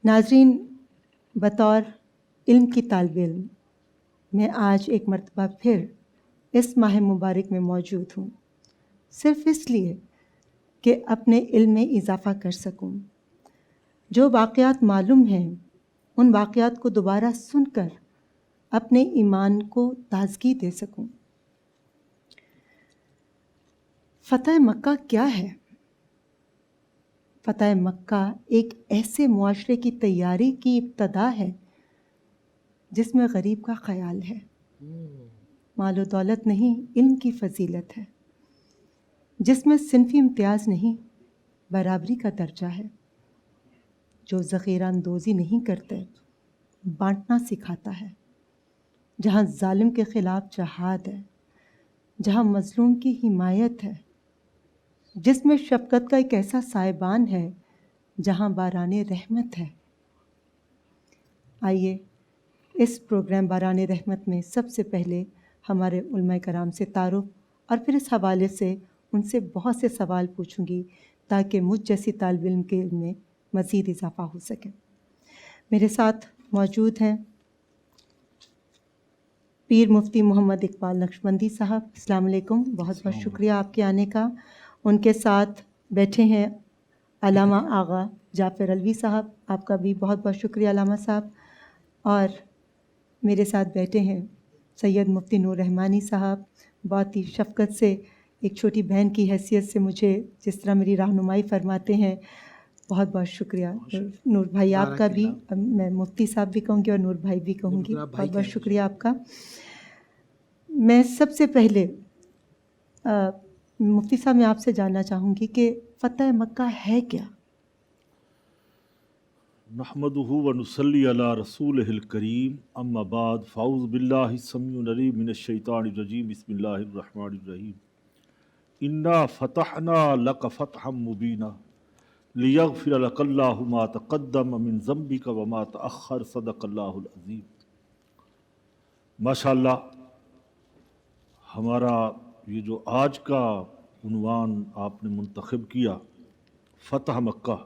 ناظرین، بطور علم کی طالب علم میں آج ایک مرتبہ پھر اس ماہ مبارک میں موجود ہوں، صرف اس لیے کہ اپنے علم میں اضافہ کر سکوں، جو واقعات معلوم ہیں ان واقعات کو دوبارہ سن کر اپنے ایمان کو تازگی دے سکوں۔ فتح مکہ کیا ہے؟ فتح مکہ ایک ایسے معاشرے کی تیاری کی ابتدا ہے جس میں غریب کا خیال ہے، مال و دولت نہیں، علم کی فضیلت ہے، جس میں صنفی امتیاز نہیں، برابری کا درجہ ہے، جو ذخیرہ اندوزی نہیں کرتے، بانٹنا سکھاتا ہے، جہاں ظالم کے خلاف جہاد ہے، جہاں مظلوم کی حمایت ہے، جس میں شفقت کا ایک ایسا سائبان ہے جہاں باران رحمت ہے۔ آئیے اس پروگرام باران رحمت میں سب سے پہلے ہمارے علماء کرام سے تعارف، اور پھر اس حوالے سے ان سے بہت سے سوال پوچھوں گی تاکہ مجھ جیسی طالب علم کے علم میں مزید اضافہ ہو سکے۔ میرے ساتھ موجود ہیں پیر مفتی محمد اقبال نقشبندی صاحب، السلام علیکم، بہت بہت شکریہ آپ کے آنے کا۔ ان کے ساتھ بیٹھے ہیں علامہ آغا جعفر علوی صاحب، آپ کا بھی بہت بہت شکریہ علامہ صاحب۔ اور میرے ساتھ بیٹھے ہیں سید مفتی نور رحمانی صاحب، بہت ہی شفقت سے ایک چھوٹی بہن کی حیثیت سے مجھے جس طرح میری رہنمائی فرماتے ہیں، بہت بہت شکریہ۔ نور بھائی آپ کا بھی، میں مفتی صاحب بھی کہوں گی اور نور بھائی بھی کہوں گی، بہت بہت شکریہ آپ کا۔ میں سب سے پہلے مفتی صاحب میں آپ سے جاننا چاہوں گی کہ فتح مکہ ہے کیا؟ نحمدہ و نصلی علی رسولہ الکریم، اما بعد، فاعوذ باللہ السمیع العلیم من الشیطان الرجیم، بسم اللہ الرحمن الرحیم۔ انا فتحنا لک فتحا مبینا لیغفر لک اللہ ما تقدم من ذنبک وما تأخر، صدق اللہ العظیم۔ ماشاءاللہ، ہمارا یہ جو آج کا عنوان آپ نے منتخب کیا، فتح مکہ،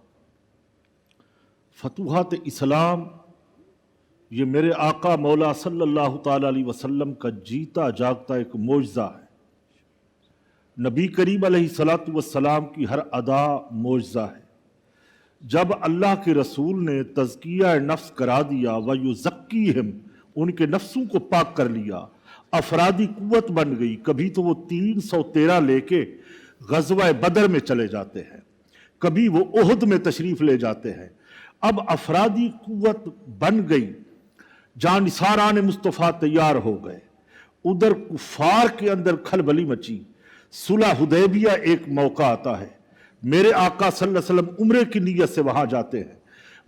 فتوحات اسلام، یہ میرے آقا مولا صلی اللہ تعالیٰ علیہ وسلم کا جیتا جاگتا ایک معجزہ ہے۔ نبی کریم علیہ السلام کی ہر ادا معجزہ ہے۔ جب اللہ کے رسول نے تزکیہ نفس کرا دیا، وَيُزَكِّيهِمْ، ان کے نفسوں کو پاک کر لیا، افرادی قوت بن گئی۔ کبھی تو وہ 313 لے کے غزوہ بدر میں چلے جاتے ہیں، کبھی وہ احد میں تشریف لے جاتے ہیں۔ اب افرادی قوت بن گئی، جانثاران مصطفیٰ تیار ہو گئے، ادھر کفار کے اندر کھلبلی مچی۔ صلح حدیبیہ ایک موقع آتا ہے، میرے آقا صلی اللہ علیہ وسلم عمرے کی نیت سے وہاں جاتے ہیں۔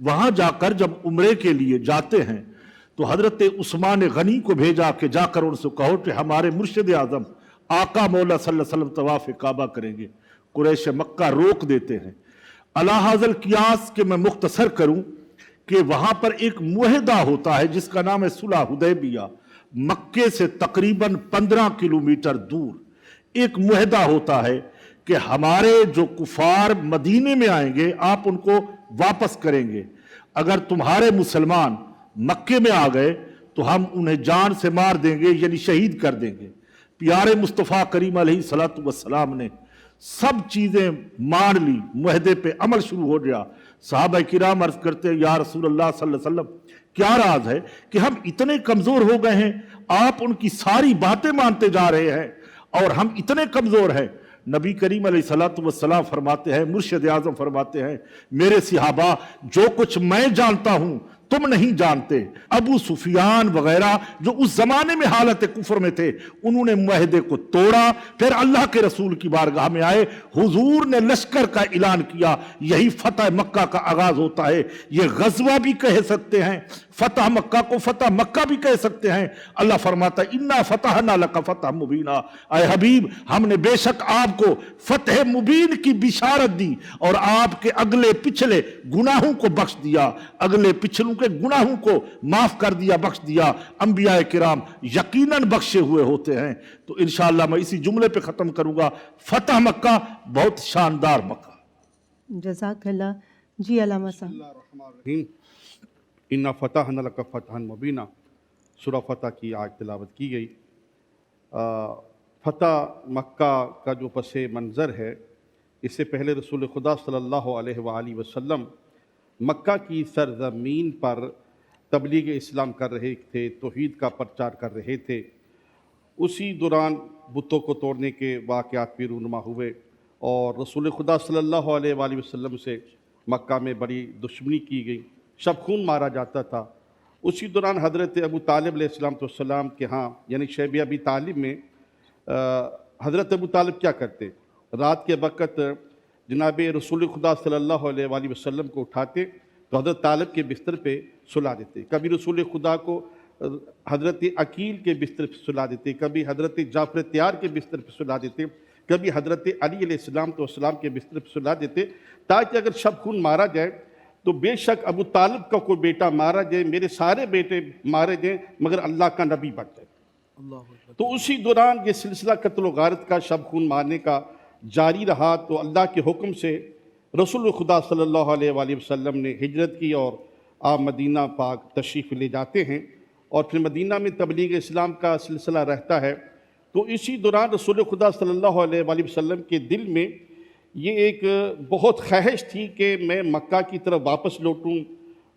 وہاں جا کر جب عمرے کے لیے جاتے ہیں تو حضرت عثمان غنی کو بھیجا کہ جا کر ان سے کہو کہ ہمارے مرشد اعظم آقا مولا صلی اللہ علیہ وسلم طواف کعبہ کریں گے۔ قریش مکہ روک دیتے ہیں۔ علی ھذا القیاس کہ میں مختصر کروں کہ وہاں پر ایک معاہدہ ہوتا ہے جس کا نام ہے صلح حدیبیہ، مکے سے تقریباً 15 کلومیٹر دور ایک معاہدہ ہوتا ہے کہ ہمارے جو کفار مدینے میں آئیں گے آپ ان کو واپس کریں گے، اگر تمہارے مسلمان مکے میں آ گئے تو ہم انہیں جان سے مار دیں گے، یعنی شہید کر دیں گے۔ پیارے مصطفیٰ کریم علیہ السلام نے سب چیزیں مان لی، معاہدے پہ عمل شروع ہو گیا۔ صحابہ کرام عرض کرتے ہیں یا رسول اللہ صلی اللہ علیہ وسلم، کیا راز ہے کہ ہم اتنے کمزور ہو گئے ہیں، آپ ان کی ساری باتیں مانتے جا رہے ہیں اور ہم اتنے کمزور ہیں؟ نبی کریم علیہ السلام فرماتے ہیں، مرشد اعظم فرماتے ہیں، میرے صحابہ، جو کچھ میں جانتا ہوں تم نہیں جانتے۔ ابو سفیان وغیرہ جو اس زمانے میں حالت کفر میں تھے، انہوں نے معاہدے کو توڑا، پھر اللہ کے رسول کی بارگاہ میں آئے، حضور نے لشکر کا اعلان کیا۔ یہی فتح مکہ کا آغاز ہوتا ہے۔ یہ غزوہ بھی کہہ سکتے ہیں، فتح مکہ کو فتح مکہ بھی کہہ سکتے ہیں۔ اللہ فرماتا ہے انا فتحنا لک فتح مبینہ، اے حبیب ہم نے بے شک آپ کو فتح مبین کی بشارت دی اور آپ کے اگلے پچھلے گناہوں کو بخش دیا، اگلے پچھلوں کے گناہوں کو معاف کر دیا، بخش دیا۔ انبیاء کرام یقیناً بخشے ہوئے ہوتے ہیں۔ تو انشاءاللہ میں اسی جملے پہ ختم کروں گا، فتح مکہ بہت شاندار مکہ۔ جزاک اللہ جی علامہ صاحب. الرحیم انا فتحنا لک فتحا مبینا، سورہ فتح کی آج تلاوت کی گئی. فتح مکہ کا جو پس منظر ہے، اس سے پہلے رسول خدا صلی اللہ علیہ وآلہ وسلم مکہ کی سرزمین پر تبلیغ اسلام کر رہے تھے، توحید کا پرچار کر رہے تھے. اسی دوران بتوں کو توڑنے کے واقعات بھی رونما ہوئے اور رسول خدا صلی اللہ علیہ وآلہ وسلم سے مکہ میں بڑی دشمنی کی گئی، شب خون مارا جاتا تھا. اسی دوران حضرت ابو طالب علیہ السلام کے ہاں یعنی شیب ابی طالب میں حضرت ابو طالب کیا کرتے، رات کے وقت جناب رسول خدا صلی اللہ علیہ وآلہ وسلم کو اٹھاتے تو حضرت طالب کے بستر پہ سلا دیتے. کبھی رسول خدا کو حضرت عقیل کے بستر پہ سلا دیتے، کبھی حضرت جعفر تیار کے بستر پہ سلا دیتے، کبھی حضرت علی علیہ السلام کے بستر پہ سلا دیتے، تاکہ اگر شب خون مارا جائے تو بے شک ابو طالب کا کوئی بیٹا مارا جائے، میرے سارے بیٹے مارے جائیں مگر اللہ کا نبی بچ جائے. تو اسی دوران یہ سلسلہ قتل و غارت کا، شب خون مارنے کا جاری رہا. تو اللہ کے حکم سے رسول خدا صلی اللہ علیہ وآلہ وسلم نے ہجرت کی اور آپ مدینہ پاک تشریف لے جاتے ہیں اور پھر مدینہ میں تبلیغ اسلام کا سلسلہ رہتا ہے. تو اسی دوران رسول خدا صلی اللہ علیہ وآلہ وسلم کے دل میں یہ ایک بہت خواہش تھی کہ میں مکہ کی طرف واپس لوٹوں.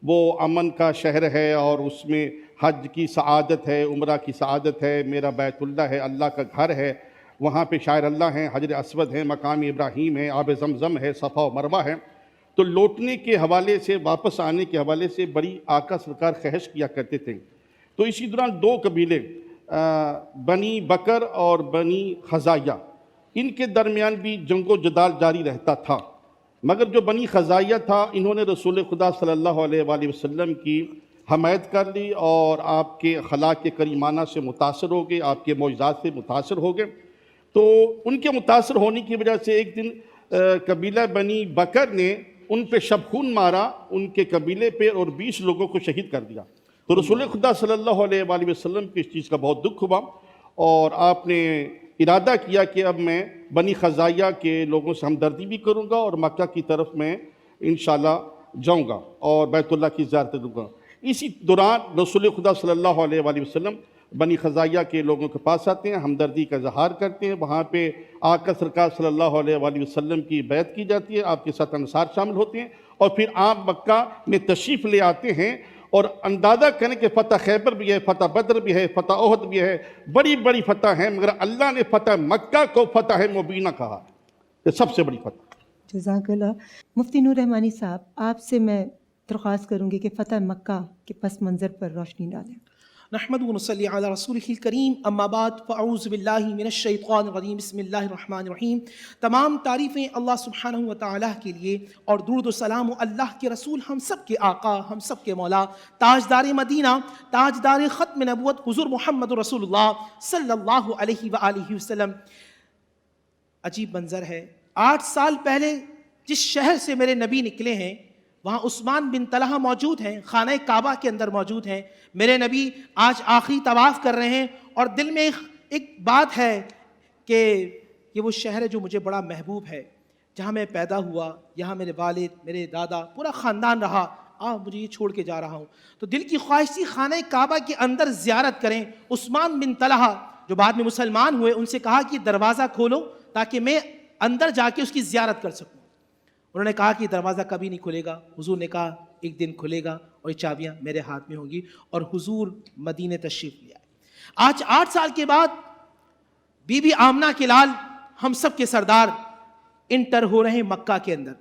وہ امن کا شہر ہے اور اس میں حج کی سعادت ہے، عمرہ کی سعادت ہے، میرا بیت اللہ ہے، اللہ کا گھر ہے، وہاں پہ شاعر اللہ ہیں، حجر اسود ہیں، مقام ابراہیم ہے، آب زمزم ہے، صفا و مروہ ہے. تو لوٹنے کے حوالے سے، واپس آنے کے حوالے سے بڑی آقا سرکار خواہش کیا کرتے تھے. تو اسی دوران دو قبیلے بنی بکر اور بنی خزاعیہ، ان کے درمیان بھی جنگ و جدال جاری رہتا تھا. مگر جو بنی خزاعیہ تھا، انہوں نے رسول خدا صلی اللہ علیہ وآلہ وسلم کی حمایت کر لی اور آپ کے اخلاق کے کریمانہ سے متاثر ہو گئے، آپ کے معجزات سے متاثر ہو گئے. تو ان کے متاثر ہونے کی وجہ سے ایک دن قبیلہ بنی بکر نے ان پہ شب خون مارا، ان کے قبیلے پہ، اور 20 لوگوں کو شہید کر دیا. تو رسول خدا صلی اللہ علیہ وآلہ وسلم کی اس چیز کا بہت دکھ ہوا اور آپ نے ارادہ کیا کہ اب میں بنی خزاعیہ کے لوگوں سے ہمدردی بھی کروں گا اور مکہ کی طرف میں انشاءاللہ جاؤں گا اور بیت اللہ کی زیارت دوں گا. اسی دوران رسول خدا صلی اللہ علیہ وآلہ وسلم بنی خزاعیہ کے لوگوں کے پاس آتے ہیں، ہمدردی کا اظہار کرتے ہیں. وہاں پہ آقا سرکار صلی اللہ علیہ وآلہ وسلم کی بیعت کی جاتی ہے، آپ کے ساتھ انصار شامل ہوتے ہیں اور پھر آپ مکہ میں تشریف لے آتے ہیں. اور اندازہ کریں کہ فتح خیبر بھی ہے، فتح بدر بھی ہے، فتح احد بھی ہے، بڑی بڑی فتح ہیں، مگر اللہ نے فتح مکہ کو فتح مبینہ کہا، یہ سب سے بڑی فتح. جزاک اللہ. مفتی نور رحمانی صاحب، آپ سے میں درخواست کروں گی کہ فتح مکہ کے پس منظر پر روشنی ڈالیں. نحمد و نصلی علی رسولہ الکریم، اما بعد فاعوذ باللہ من الشیطان الرجیم، بسم اللہ الرحمن الرحیم. تمام تعریفیں اللہ سبحانہ و تعالیٰ کے لیے اور درود و سلام اللہ کے رسول، ہم سب کے آقا، ہم سب کے مولا، تاجدار مدینہ، تاجدار ختم نبوت حضور محمد رسول اللہ صلی اللہ علیہ وآلہ وسلم. عجیب منظر ہے. 8 سال پہلے جس شہر سے میرے نبی نکلے ہیں وہاں عثمان بن طلحہ موجود ہیں، خانہ کعبہ کے اندر موجود ہیں. میرے نبی آج آخری طواف کر رہے ہیں اور دل میں ایک بات ہے کہ یہ وہ شہر ہے جو مجھے بڑا محبوب ہے، جہاں میں پیدا ہوا، یہاں میرے والد، میرے دادا، پورا خاندان رہا، مجھے یہ چھوڑ کے جا رہا ہوں. تو دل کی خواہش تھی خانہ کعبہ کے اندر زیارت کریں. عثمان بن طلحہ جو بعد میں مسلمان ہوئے، ان سے کہا کہ دروازہ کھولو تاکہ میں اندر جا کے اس کی زیارت کر سکوں. انہوں نے کہا کہ دروازہ کبھی نہیں کھلے گا. حضور نے کہا ایک دن کھلے گا اور یہ چابیاں میرے ہاتھ میں ہوں گی، اور حضور مدینہ تشریف لے آئے. آج 8 سال کے بعد بی بی آمنہ کے لال، ہم سب کے سردار، انٹر ہو رہے ہیں مکہ کے اندر.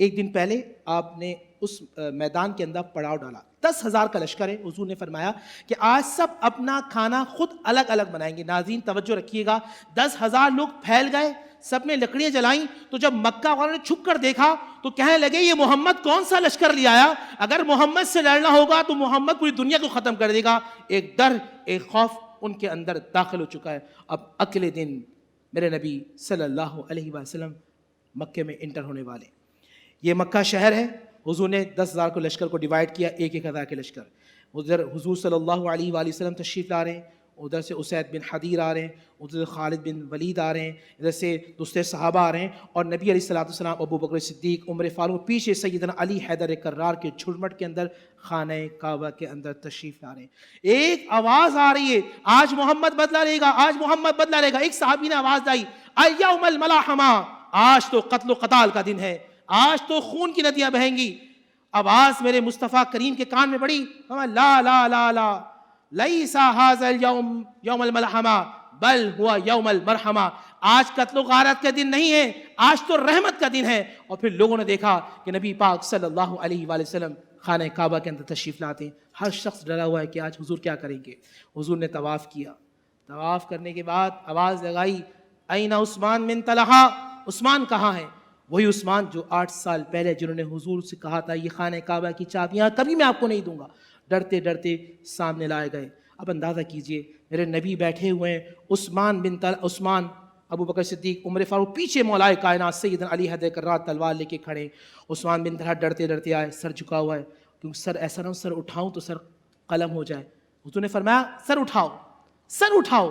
ایک دن پہلے آپ نے اس میدان کے اندر پڑاؤ ڈالا. 10,000 کا لشکر ہے. حضور نے فرمایا کہ آج سب اپنا کھانا خود الگ الگ بنائیں گے. ناظرین توجہ رکھیے گا، 10,000 لوگ پھیل گئے، سب نے لکڑیاں جلائیں. تو جب مکہ والوں نے چھپ کر دیکھا تو کہنے لگے یہ محمد کون سا لشکر لے آیا، اگر محمد سے لڑنا ہوگا تو محمد پوری دنیا کو ختم کر دے گا. ایک ڈر، ایک خوف ان کے اندر داخل ہو چکا ہے. اب اگلے دن میرے نبی صلی اللہ علیہ وسلم مکے میں انٹر ہونے والے. یہ مکہ شہر ہے. حضور نے 10,000 کو لشکر کو ڈیوائڈ کیا، 1,000 کے لشکر. ادھر حضور صلی اللہ علیہ وآلہ وسلم تشریف لا رہے ہیں، ادھر سے اسید بن حدیر آ رہے ہیں, ادھر سے خالد بن ولید آ رہے ہیں, ادھر سے دوسرے صحابہ آ رہے ہیں, اور نبی علیہ الصلوۃ والسلام, ابو بکر صدیق, عمر فاروق, پیچھے سیدنا علی حیدر کرار کے جھرمٹ کے اندر خانہ کعبہ کے اندر تشریف لا رہے ہیں. ایک آواز آ رہی ہے, آج محمد بدلہ لے گا, آج محمد بدلہ لے گا. ایک صحابی نے آواز دائی, الیوم الملاحمہ, آج تو قتل و قتال کا دن ہے, آج تو خون کی ندیاں بہیں گی. آواز میرے مصطفیٰ کریم کے کان میں پڑی, لا لا لا لا لیس ھذا الیوم یوم الملحمہ بل ہوا یوم المرحمہ, آج قتل و غارت کا دن نہیں ہے, آج تو رحمت کا دن ہے. اور پھر لوگوں نے دیکھا کہ نبی پاک صلی اللہ علیہ وآلہ وسلم خانہ کعبہ کے اندر تشریف لاتے ہیں. ہر شخص ڈرا ہوا ہے کہ آج حضور کیا کریں گے. حضور نے طواف کیا, طواف کرنے کے بعد آواز لگائی, این عثمان بن طلحہ, عثمان کہاں ہے؟ وہی عثمان جو 8 سال پہلے جنہوں نے حضور سے کہا تھا یہ خانہ کعبہ کی چابیاں کبھی میں آپ کو نہیں دوں گا, ڈرتے ڈرتے سامنے لائے گئے. اب اندازہ کیجئے میرے نبی بیٹھے ہوئے ہیں, عثمان, ابو بکر صدیق, عمر فاروق, پیچھے مولا کائنات سیدنا علی حیدر کرار تلوار لے کے کھڑے. عثمان بن طلحہ ڈرتے ڈرتے آئے, سر جھکا ہوا ہے, کیونکہ سر ایسا نہ ہو سر اٹھاؤں تو سر قلم ہو جائے. حضور نے فرمایا سر اٹھاؤ, سر اٹھاؤ.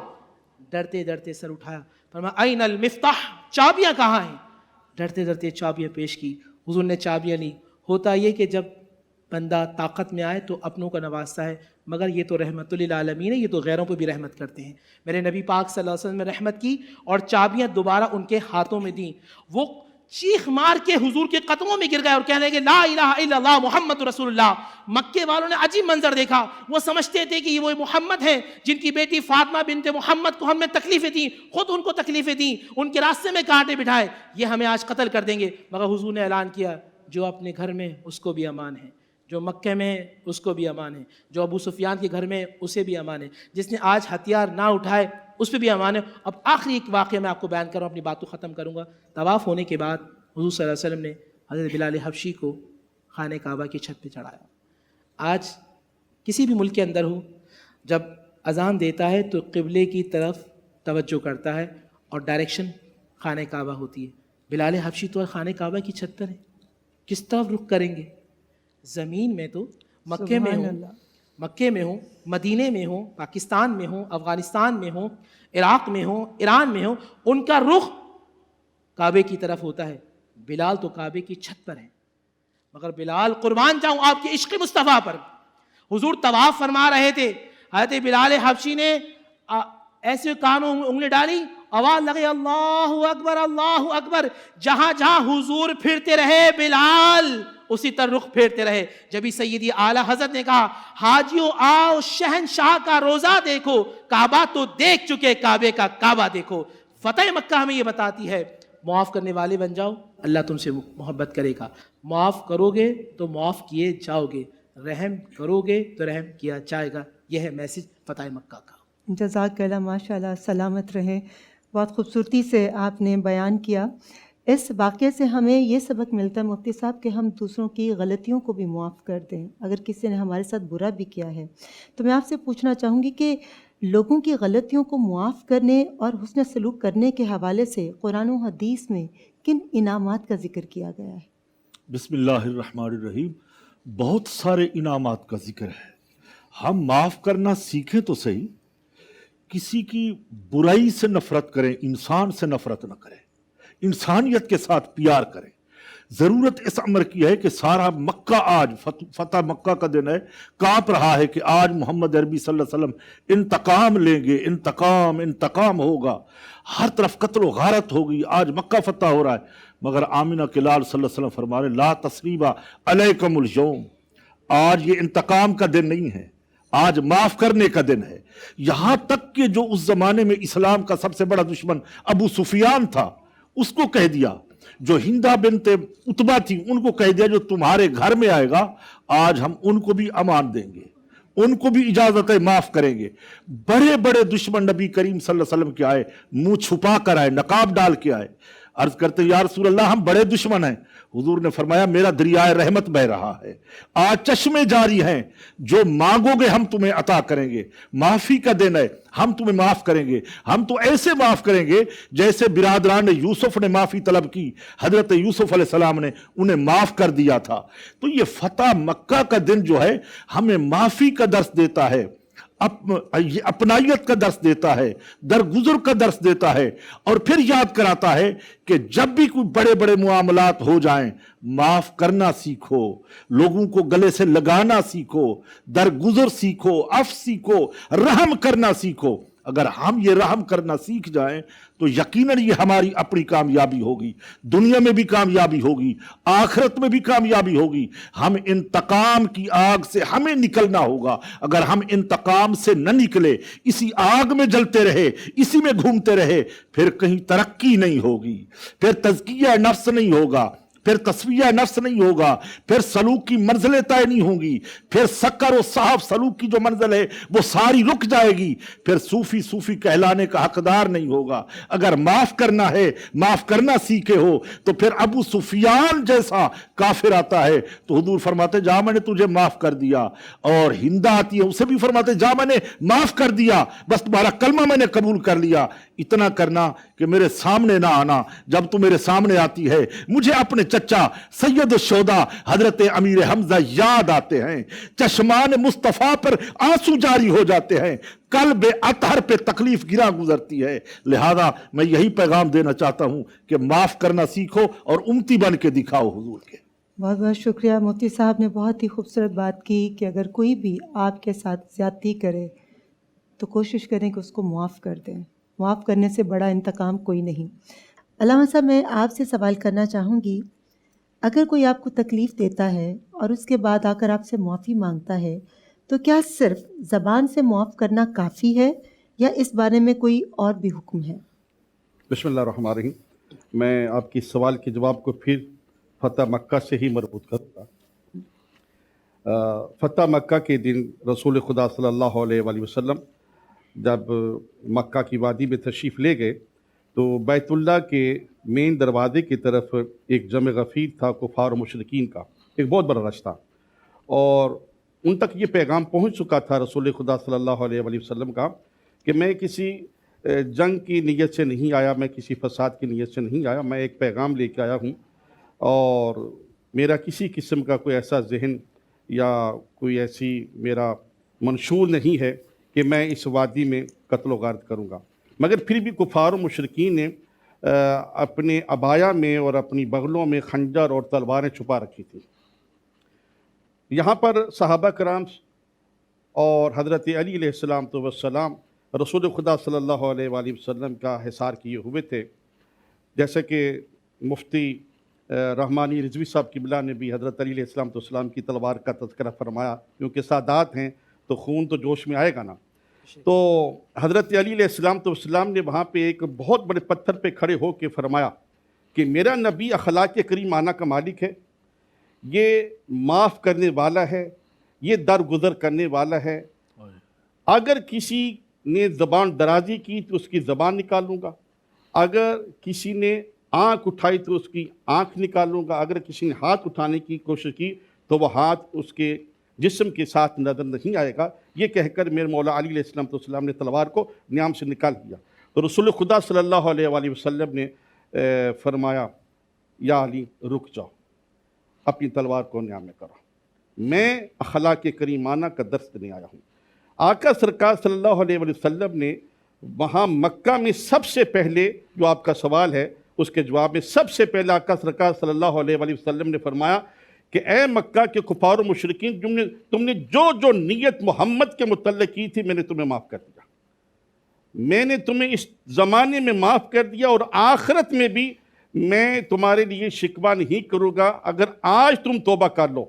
ڈرتے ڈرتے سر اٹھایا, فرمایا این المفتاح, چابیاں کہاں ہیں؟ ڈرتے ڈرتے چابیاں پیش کی. حضور نے چابیاں لی. ہوتا یہ کہ جب بندہ طاقت میں آئے تو اپنوں کا نوازتا ہے, مگر یہ تو رحمت للعالمین ہے, یہ تو غیروں پہ بھی رحمت کرتے ہیں. میرے نبی پاک صلی اللہ علیہ وسلم نے رحمت کی اور چابیاں دوبارہ ان کے ہاتھوں میں دیں. وہ چیخ مار کے حضور کے قدموں میں گر گئے اور کہنے لگے لا الہ الا اللہ محمد رسول اللہ. مکے والوں نے عجیب منظر دیکھا, وہ سمجھتے تھے کہ یہ وہ محمد ہیں جن کی بیٹی فاطمہ بنت محمد کو ہم نے تکلیفیں دیں, خود ان کو تکلیفیں دیں, ان کے راستے میں کانٹے بٹھائے, یہ ہمیں آج قتل کر دیں گے. مگر حضور نے اعلان کیا جو اپنے گھر میں اس کو بھی امان ہے, جو مکے میں اس کو بھی امان ہے, جو ابو سفیان کے گھر میں اسے بھی امان ہے, جس نے آج ہتھیار نہ اٹھائے اس پہ بھی امان ہے. اب آخری ایک واقعہ میں آپ کو بیان کر رہا ہوں, اپنی بات کو ختم کروں گا. طواف ہونے کے بعد حضور صلی اللہ علیہ وسلم نے حضرت بلال حبشی کو خانہ کعبہ کی چھت پہ چڑھایا. آج کسی بھی ملک کے اندر ہو, جب اذان دیتا ہے تو قبلے کی طرف توجہ کرتا ہے اور ڈائریکشن خانہ کعبہ ہوتی ہے. بلال حبشی تو خانہ کعبہ کی چھت پر ہے, کس طرف رخ کریں گے؟ زمین میں تو مکے میں ہوں, مدینے میں ہوں, پاکستان میں ہوں, افغانستان میں ہوں, عراق میں ہوں, ایران میں ہوں, ان کا رخ کعبے کی طرف ہوتا ہے. بلال تو کعبے کی چھت پر ہے, مگر بلال قربان جاؤں آپ کے عشق مصطفیٰ پر. حضور طواف فرما رہے تھے, حضرت بلال حبشی نے ایسے کانوں انگلی ڈالی, آواز لگے اللہ اکبر اللہ اکبر. جہاں جہاں حضور پھرتے رہے بلال اسی طرح رخ پھیرتے رہے. جبھی سیدی اعلیٰ حضرت نے کہا حاجیوں آؤ شہنشاہ کا روزہ دیکھو, کعبہ تو دیکھ چکے, کعبے کا کعبہ دیکھو. فتح مکہ ہمیں یہ بتاتی ہے معاف کرنے والے بن جاؤ, اللہ تم سے محبت کرے گا. معاف کرو گے تو معاف کیے جاؤ گے, رحم کرو گے تو رحم کیا جائے گا. یہ ہے میسج فتح مکہ کا. جزاک اللہ, ماشاء اللہ, سلامت رہیں. بہت خوبصورتی سے آپ نے بیان کیا. اس واقعے سے ہمیں یہ سبق ملتا ہے مفتی صاحب کہ ہم دوسروں کی غلطیوں کو بھی معاف کر دیں. اگر کسی نے ہمارے ساتھ برا بھی کیا ہے تو میں آپ سے پوچھنا چاہوں گی کہ لوگوں کی غلطیوں کو معاف کرنے اور حسن سلوک کرنے کے حوالے سے قرآن و حدیث میں کن انعامات کا ذکر کیا گیا ہے؟ بسم اللہ الرحمن الرحیم. بہت سارے انعامات کا ذکر ہے. ہم معاف کرنا سیکھیں تو صحیح, کسی کی برائی سے نفرت کریں, انسان سے نفرت نہ کریں, انسانیت کے ساتھ پیار کریں. ضرورت اس امر کی ہے کہ سارا مکہ آج فتح مکہ کا دن ہے, کانپ رہا ہے کہ آج محمد عربی صلی اللہ علیہ وسلم انتقام لیں گے, انتقام ہوگا, ہر طرف قتل و غارت ہوگی, آج مکہ فتح ہو رہا ہے. مگر آمنہ کے لال صلی اللہ علیہ وسلم فرما رہے لا تثریبا علیکم اليوم, آج یہ انتقام کا دن نہیں ہے, آج معاف کرنے کا دن ہے. یہاں تک کہ جو اس زمانے میں اسلام کا سب سے بڑا دشمن ابو سفیان تھا اس کو کہہ دیا, جو ہندہ بنت عتبہ تھی ان کو کہہ دیا جو تمہارے گھر میں آئے گا آج ہم ان کو بھی امان دیں گے, ان کو بھی اجازت ہے, معاف کریں گے. بڑے بڑے دشمن نبی کریم صلی اللہ علیہ وسلم کے آئے, منہ چھپا کر آئے, نقاب ڈال کے آئے, عرض کرتے یا رسول اللہ ہم بڑے دشمن ہیں. حضور نے فرمایا میرا دریائے رحمت بہ رہا ہے, آج چشمے جاری ہیں, جو مانگو گے ہم تمہیں عطا کریں گے. معافی کا دن ہے, ہم تمہیں معاف کریں گے. ہم تو ایسے معاف کریں گے جیسے برادران یوسف نے معافی طلب کی, حضرت یوسف علیہ السلام نے انہیں معاف کر دیا تھا. تو یہ فتح مکہ کا دن جو ہے ہمیں معافی کا درس دیتا ہے. یہ اپنائیت کا درس دیتا ہے، درگزر کا درس دیتا ہے، اور پھر یاد کراتا ہے کہ جب بھی کوئی بڑے بڑے معاملات ہو جائیں معاف کرنا سیکھو، لوگوں کو گلے سے لگانا سیکھو، درگزر سیکھو، عفو سیکھو، رحم کرنا سیکھو۔ اگر ہم یہ رحم کرنا سیکھ جائیں تو یقیناً یہ ہماری اپنی کامیابی ہوگی، دنیا میں بھی کامیابی ہوگی، آخرت میں بھی کامیابی ہوگی۔ ہم انتقام کی آگ سے ہمیں نکلنا ہوگا۔ اگر ہم انتقام سے نہ نکلے، اسی آگ میں جلتے رہے، اسی میں گھومتے رہے، پھر کہیں ترقی نہیں ہوگی، پھر تزکیہ نفس نہیں ہوگا، پھر تصفیہ نفس نہیں ہوگا، پھر سلوک کی منزلیں طے نہیں ہوں گی، پھر سکر و صاحب سلوک کی جو منزل ہے وہ ساری رک جائے گی، پھر صوفی کہلانے کا حقدار نہیں ہوگا۔ اگر معاف کرنا ہے، معاف کرنا سیکھے ہو، تو پھر ابو سفیان جیسا کافر آتا ہے تو حضور فرماتے جا میں نے تجھے معاف کر دیا، اور ہندا آتی ہے اسے بھی فرماتے جا میں نے معاف کر دیا، بس تمہارا کلمہ میں نے قبول کر لیا۔ اتنا کرنا کہ میرے سامنے نہ آنا، جب تو میرے سامنے آتی ہے مجھے اپنے چچا سید الشہداء حضرت امیر حمزہ یاد آتے ہیں، چشمان مصطفیٰ پر آنسو جاری ہو جاتے ہیں، قلب اطہر پہ تکلیف گرا گزرتی ہے۔ لہذا میں یہی پیغام دینا چاہتا ہوں کہ معاف کرنا سیکھو اور امتی بن کے دکھاؤ حضور کے۔ بہت بہت شکریہ مفتی صاحب نے بہت ہی خوبصورت بات کی کہ اگر کوئی بھی آپ کے ساتھ زیادتی کرے تو کوشش کریں کہ اس کو معاف کر دیں، معاف کرنے سے بڑا انتقام کوئی نہیں۔ علامہ صاحب میں آپ سے سوال کرنا چاہوں گی، اگر کوئی آپ کو تکلیف دیتا ہے اور اس کے بعد آ کر آپ سے معافی مانگتا ہے تو کیا صرف زبان سے معاف کرنا کافی ہے یا اس بارے میں کوئی اور بھی حکم ہے؟ بسم اللہ الرحمن الرحیم۔ میں آپ کی سوال کے جواب کو پھر فتح مکہ سے ہی مربوط کروں گا۔ فتح مکہ کے دن رسول خدا صلی اللہ علیہ وآلہ وسلم جب مکہ کی وادی میں تشریف لے گئے تو بیت اللہ کے مین دروازے کی طرف ایک جمع غفیر تھا کفار و مشرکین کا، ایک بہت بڑا رش تھا، اور ان تک یہ پیغام پہنچ چکا تھا رسول خدا صلی اللہ علیہ وآلہ وسلم کا کہ میں کسی جنگ کی نیت سے نہیں آیا، میں کسی فساد کی نیت سے نہیں آیا، میں ایک پیغام لے کے آیا ہوں، اور میرا کسی قسم کا کوئی ایسا ذہن یا کوئی ایسی میرا منشور نہیں ہے کہ میں اس وادی میں قتل و غارت کروں گا۔ مگر پھر بھی کفار و مشرکین نے اپنے عبایا میں اور اپنی بغلوں میں خنجر اور تلواریں چھپا رکھی تھیں۔ یہاں پر صحابہ کرام اور حضرت علی علیہ السلام رسول خدا صلی اللہ علیہ وآلہ وسلم کا حصار کیے ہوئے تھے، جیسے کہ مفتی رحمانی رضوی صاحب قبلہ نے بھی حضرت علی علیہ السلام کی تلوار کا تذکرہ فرمایا، کیونکہ سادات ہیں تو خون تو جوش میں آئے گا نا۔ تو حضرت علی علیہ السلام نے وہاں پہ ایک بہت بڑے پتھر پہ کھڑے ہو کے فرمایا کہ میرا نبی اخلاق کریمانہ کا مالک ہے، یہ معاف کرنے والا ہے، یہ درگزر کرنے والا ہے، اگر کسی نے زبان درازی کی تو اس کی زبان نکالوں گا، اگر کسی نے آنکھ اٹھائی تو اس کی آنکھ نکالوں گا، اگر کسی نے ہاتھ اٹھانے کی کوشش کی تو وہ ہاتھ اس کے جسم کے ساتھ نظر نہیں آئے گا۔ یہ کہہ کر میرے مولا علی علیہ السلام نے تلوار کو نیام سے نکال دیا، تو رسول خدا صلی اللہ علیہ وآلہ وسلم نے فرمایا یا علی رک جاؤ، اپنی تلوار کو نیام میں کرو، میں اخلاق کریمانہ کا درس دینے آیا ہوں۔ آقا سرکار صلی اللہ علیہ وآلہ وسلم نے وہاں مکہ میں سب سے پہلے، جو آپ کا سوال ہے اس کے جواب میں، سب سے پہلے آقا سرکار صلی اللہ علیہ وآلہ وسلم نے فرمایا کہ اے مکہ کے کفار و مشرکین، تم نے جو نیت محمد کے متعلق کی تھی میں نے تمہیں معاف کر دیا، میں نے تمہیں اس زمانے میں معاف کر دیا، اور آخرت میں بھی میں تمہارے لیے شکوہ نہیں کروں گا۔ اگر آج تم توبہ کر لو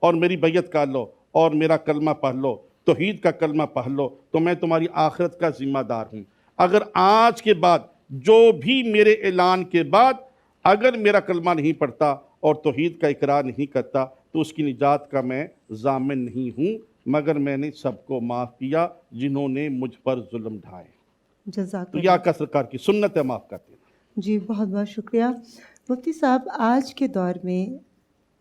اور میری بیعت کر لو اور میرا کلمہ پڑھ لو، توحید کا کلمہ پڑھ لو، تو میں تمہاری آخرت کا ذمہ دار ہوں۔ اگر آج کے بعد جو بھی میرے اعلان کے بعد اگر میرا کلمہ نہیں پڑھتا اور توحید کا اقرار نہیں کرتا تو اس کی نجات کا میں ضامن نہیں ہوں، مگر میں نے سب کو معاف کیا جنہوں نے مجھ پر ظلم ڈھائے۔ جزاک تو یہ آقا سرکار کی سنت ہے معاف کرتے ہیں۔ جی بہت بہت شکریہ مفتی صاحب۔ آج کے دور میں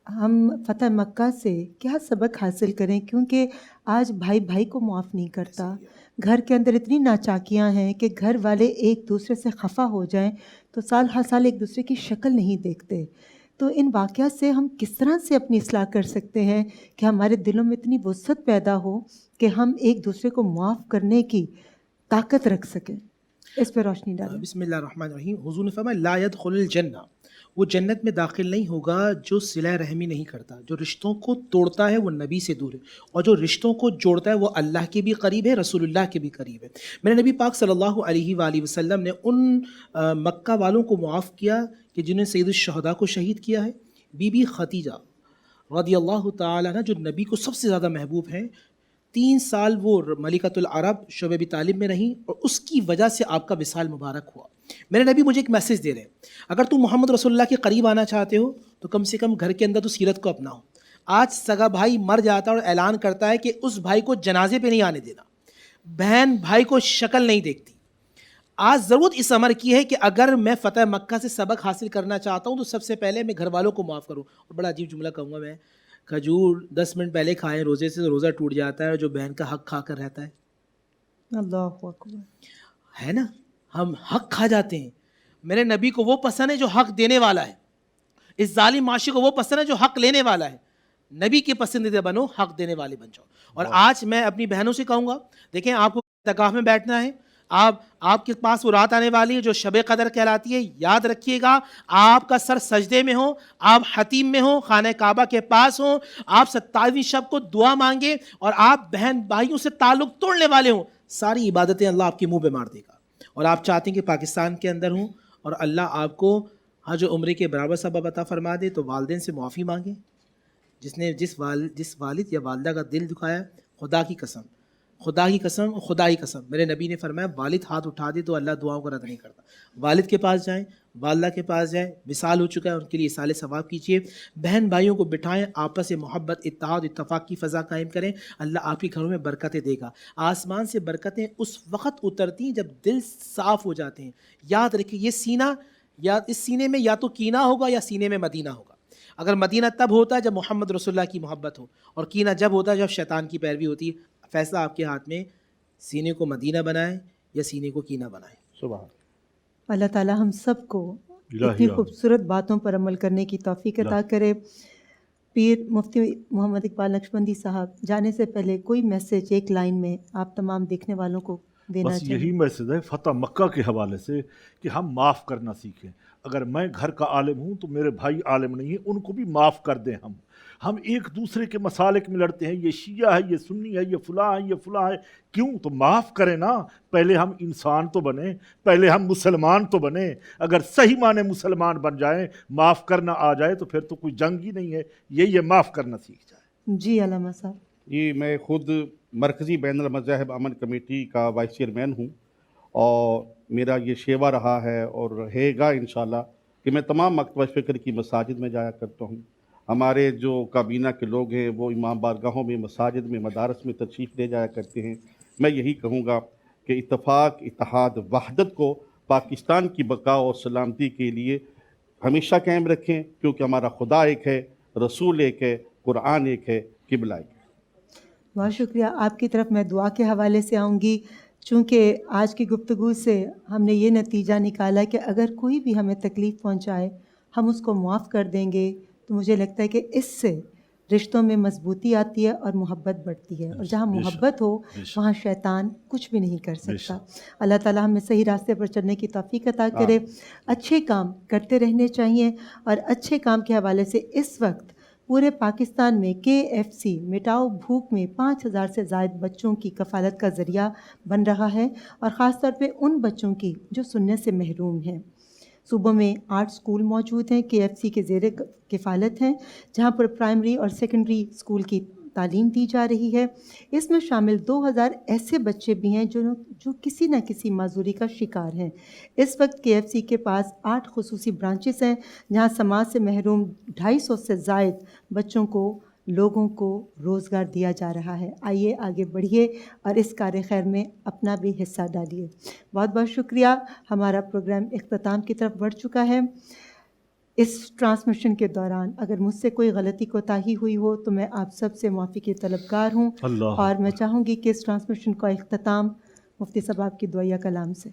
ہم فتح مکہ سے کیا سبق حاصل کریں، کیونکہ آج بھائی بھائی کو معاف نہیں کرتا، گھر کے اندر اتنی ناچاکیاں ہیں کہ گھر والے ایک دوسرے سے خفا ہو جائیں تو سال ہر سال ایک دوسرے کی شکل نہیں دیکھتے۔ تو ان واقعات سے ہم کس طرح سے اپنی اصلاح کر سکتے ہیں کہ ہمارے دلوں میں اتنی وسعت پیدا ہو کہ ہم ایک دوسرے کو معاف کرنے کی طاقت رکھ سکیں؟ اس پہ روشنی ڈالیں. بسم اللہ الرحمن الرحیم. حضور نے فرمایا لا يدخل الجنہ، وہ جنت میں داخل نہیں ہوگا جو صلہ رحمی نہیں کرتا. جو رشتوں کو توڑتا ہے وہ نبی سے دور ہے، اور جو رشتوں کو جوڑتا ہے وہ اللہ کے بھی قریب ہے، رسول اللہ کے بھی قریب ہے. میرے نبی پاک صلی اللہ علیہ وآلہ وسلم نے ان مکہ والوں کو معاف کیا کہ جنہوں نے سید الشہداء کو شہید کیا ہے. بی بی خدیجہ رضی اللہ تعالیٰ عنہ جو نبی کو سب سے زیادہ محبوب ہیں، 3 سال وہ ملکۃ العرب شعبہ ابی طالب میں رہیں، اور اس کی وجہ سے آپ کا وصال مبارک ہوا. میرے نبی مجھے ایک میسج دے رہے ہیں، اگر تم محمد رسول اللہ کے قریب آنا چاہتے ہو تو کم سے کم گھر کے اندر تو سیرت کو اپناؤ. آج سگا بھائی مر جاتا ہے اور اعلان کرتا ہے کہ اس بھائی کو جنازے پہ نہیں آنے دینا، بہن بھائی کو شکل نہیں دیکھتی. آج ضرورت اس امر کی ہے کہ اگر میں فتح مکہ سے سبق حاصل کرنا چاہتا ہوں تو سب سے پہلے میں گھر والوں کو معاف کروں. اور بڑا عجیب جملہ کہوں گا میں، کھجور 10 منٹ پہلے کھائیں روزے سے روزہ ٹوٹ جاتا ہے، اور جو بہن کا حق کھا کر رہتا ہے. اللہ اکبر. ہے نا، ہم حق کھا جاتے ہیں. میرے نبی کو وہ پسند ہے جو حق دینے والا ہے، اس ظالم معاشرے کو وہ پسند ہے جو حق لینے والا ہے. نبی کے پسندیدہ بنو، حق دینے والے بن جاؤ. اور آج میں اپنی بہنوں سے کہوں گا، دیکھیں آپ کو اعتکاف میں بیٹھنا ہے، آپ کے پاس وہ رات آنے والی ہے جو شب قدر کہلاتی ہے. یاد رکھیے گا، آپ کا سر سجدے میں ہو، آپ حتیم میں ہو، خانہ کعبہ کے پاس ہو، آپ 27ویں شب کو دعا مانگے، اور آپ بہن بھائیوں سے تعلق توڑنے والے ہوں، ساری عبادتیں اللہ آپ کے منہ پہ مار دے گا. اور آپ چاہتے ہیں کہ پاکستان کے اندر ہوں اور اللہ آپ کو حج و عمرے کے برابر ثواب عطا فرما دے، تو والدین سے معافی مانگیں. جس نے جس والد یا والدہ کا دل دکھایا، خدا کی قسم، خدا کی قسم، خدا کی قسم، میرے نبی نے فرمایا والد ہاتھ اٹھا دے تو اللہ دعاؤں کو رد نہیں کرتا. والد کے پاس جائیں، والدہ کے پاس جائیں، وصال ہو چکا ہے ان کے لیے اصالِ ثواب کیجیے. بہن بھائیوں کو بٹھائیں، آپس سے محبت، اتحاد، اتفاق کی فضا قائم کریں. اللہ آپ کے گھروں میں برکتیں دے گا. آسمان سے برکتیں اس وقت اترتی ہیں جب دل صاف ہو جاتے ہیں. یاد رکھیے، یہ سینہ، یا اس سینے میں یا تو کینہ ہوگا یا سینے میں مدینہ ہوگا. اگر مدینہ تب ہوتا ہے جب محمد رسول اللہ کی محبت ہو، اور کینہ جب ہوتا ہے جب شیطان کی پیروی ہوتی ہے. فیصلہ آپ کے ہاتھ میں، سینے کو مدینہ بنائیں یا سینے کو کینہ بنائیں. سبحان اللہ تعالیٰ ہم سب کو اتنی الہی خوبصورت باتوں پر عمل کرنے کی توفیق عطا کرے. پیر مفتی محمد اقبال نقشبندی صاحب، جانے سے پہلے کوئی میسج ایک لائن میں آپ تمام دیکھنے والوں کو دینا بس چاہیے؟ یہی میسج ہے فتح مکہ کے حوالے سے کہ ہم معاف کرنا سیکھیں. اگر میں گھر کا عالم ہوں تو میرے بھائی عالم نہیں ہیں، ان کو بھی معاف کر دیں. ہم ایک دوسرے کے مسالک میں لڑتے ہیں، یہ شیعہ ہے، یہ سنی ہے، یہ فلاں ہے، یہ فلاں ہے. کیوں؟ تو معاف کریں نا. پہلے ہم انسان تو بنیں، پہلے ہم مسلمان تو بنیں. اگر صحیح معنی مسلمان بن جائیں، معاف کرنا آ جائے، تو پھر تو کوئی جنگ ہی نہیں ہے. یہ معاف کرنا سیکھ جائے. جی علامہ صاحب. یہ میں خود مرکزی بین المذاہب امن کمیٹی کا وائس چیئرمین ہوں، اور میرا یہ شیوا رہا ہے اور رہے گا انشاءاللہ کہ میں تمام مکتبہ فکر کی مساجد میں جایا کرتا ہوں. ہمارے جو کابینہ کے لوگ ہیں وہ امام بارگاہوں میں، مساجد میں، مدارس میں تشریف لے جایا کرتے ہیں. میں یہی کہوں گا کہ اتفاق، اتحاد، وحدت کو پاکستان کی بقا اور سلامتی کے لیے ہمیشہ قائم رکھیں، کیونکہ ہمارا خدا ایک ہے، رسول ایک ہے، قرآن ایک ہے، قبلہ ایک ہے. بہت شکریہ. آپ کی طرف میں دعا کے حوالے سے آؤں گی. چونکہ آج کی گفتگو سے ہم نے یہ نتیجہ نکالا کہ اگر کوئی بھی ہمیں تکلیف پہنچائے ہم اس کو معاف کر دیں گے، تو مجھے لگتا ہے کہ اس سے رشتوں میں مضبوطی آتی ہے اور محبت بڑھتی ہے. اور جہاں محبت ہو وہاں شیطان کچھ بھی نہیں کر سکتا. اللہ تعالیٰ ہمیں صحیح راستے پر چلنے کی توفیق عطا کرے. اچھے کام کرتے رہنے چاہیے، اور اچھے کام کے حوالے سے اس وقت پورے پاکستان میں KFC مٹاؤ بھوک میں 5000 سے زائد بچوں کی کفالت کا ذریعہ بن رہا ہے، اور خاص طور پہ ان بچوں کی جو سننے سے محروم ہیں. صوبوں میں 8 اسکول موجود ہیں KFC کے زیر کفالت ہیں، جہاں پر پرائمری اور سیکنڈری اسکول کی تعلیم دی جا رہی ہے. اس میں شامل 2000 ایسے بچے بھی ہیں جو کسی نہ کسی معذوری کا شکار ہیں. اس وقت KFC کے پاس 8 خصوصی برانچز ہیں، جہاں سماج سے محروم 250 سے زائد بچوں کو، لوگوں کو روزگار دیا جا رہا ہے. آئیے آگے بڑھیے اور اس کار خیر میں اپنا بھی حصہ ڈالیے. بہت بہت شکریہ. ہمارا پروگرام اختتام کی طرف بڑھ چکا ہے. اس ٹرانسمیشن کے دوران اگر مجھ سے کوئی غلطی کوتاہی ہوئی ہو تو میں آپ سب سے معافی کی طلبگار ہوں، اور میں چاہوں گی کہ اس ٹرانسمیشن کا اختتام مفتی صاحب آپ کی دعائیہ کلام سے.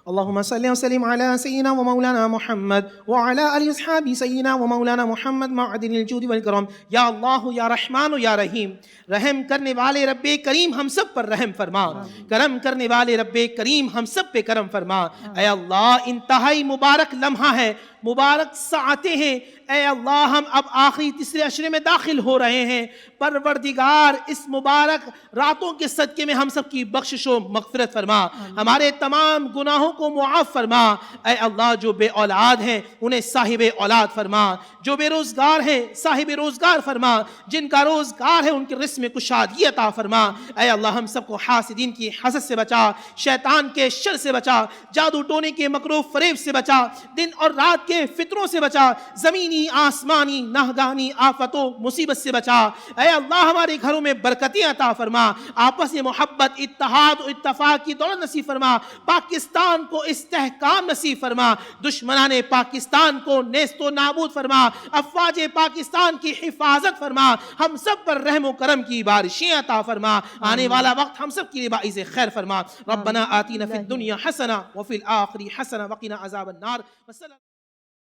اللهم صل وسلم على سيدنا ومولانا محمد وعلى آل أصحاب سيدنا ومولانا محمد معدن الجود والکرم. یا اللہ یا رحمان یا رحیم، رحم کرنے والے رب کریم ہم سب پر رحم فرما، کرم کرنے والے رب کریم ہم سب پہ کرم فرما. اے اللہ انتہائی مبارک لمحہ ہے، مبارک ساعتیں ہیں. اے اللہ ہم اب آخری تیسرے عشرے میں داخل ہو رہے ہیں. پروردگار اس مبارک راتوں کے صدقے میں ہم سب کی بخشش و مغفرت فرما، ہمارے تمام گناہوں کو معاف فرما. اے اللہ جو بے اولاد ہیں انہیں صاحب اولاد فرما، جو بے روزگار ہیں صاحب روزگار فرما، جن کا روزگار ہے ان کے رزق میں کشادگی عطا فرما. اے اللہ ہم سب کو حاسدین کی حسد سے بچا، شیطان کے شر سے بچا، جادو ٹونے کے مکروہ فریب سے بچا، دن اور رات کے فتنوں سے بچا، زمینی آسمانی ناگہانی آفتوں مصیبت سے بچا. اے اللہ ہمارے گھروں میں برکتیں عطا فرما، آپس میں محبت اتحاد و اتفاق کی دولت نصیب فرما، پاکستان کو استحکام نصیب فرما، دشمنان پاکستان کو نیست و نابود فرما، افواج پاکستان کی حفاظت فرما، ہم سب پر رحم و کرم کی بارشیں عطا فرما. آنے والا وقت ہم سب کے لیے باعث خیر فرما. ربنا آتینا فی الدنیا حسنہ وفی الآخرہ حسنہ وقنا عذاب النار.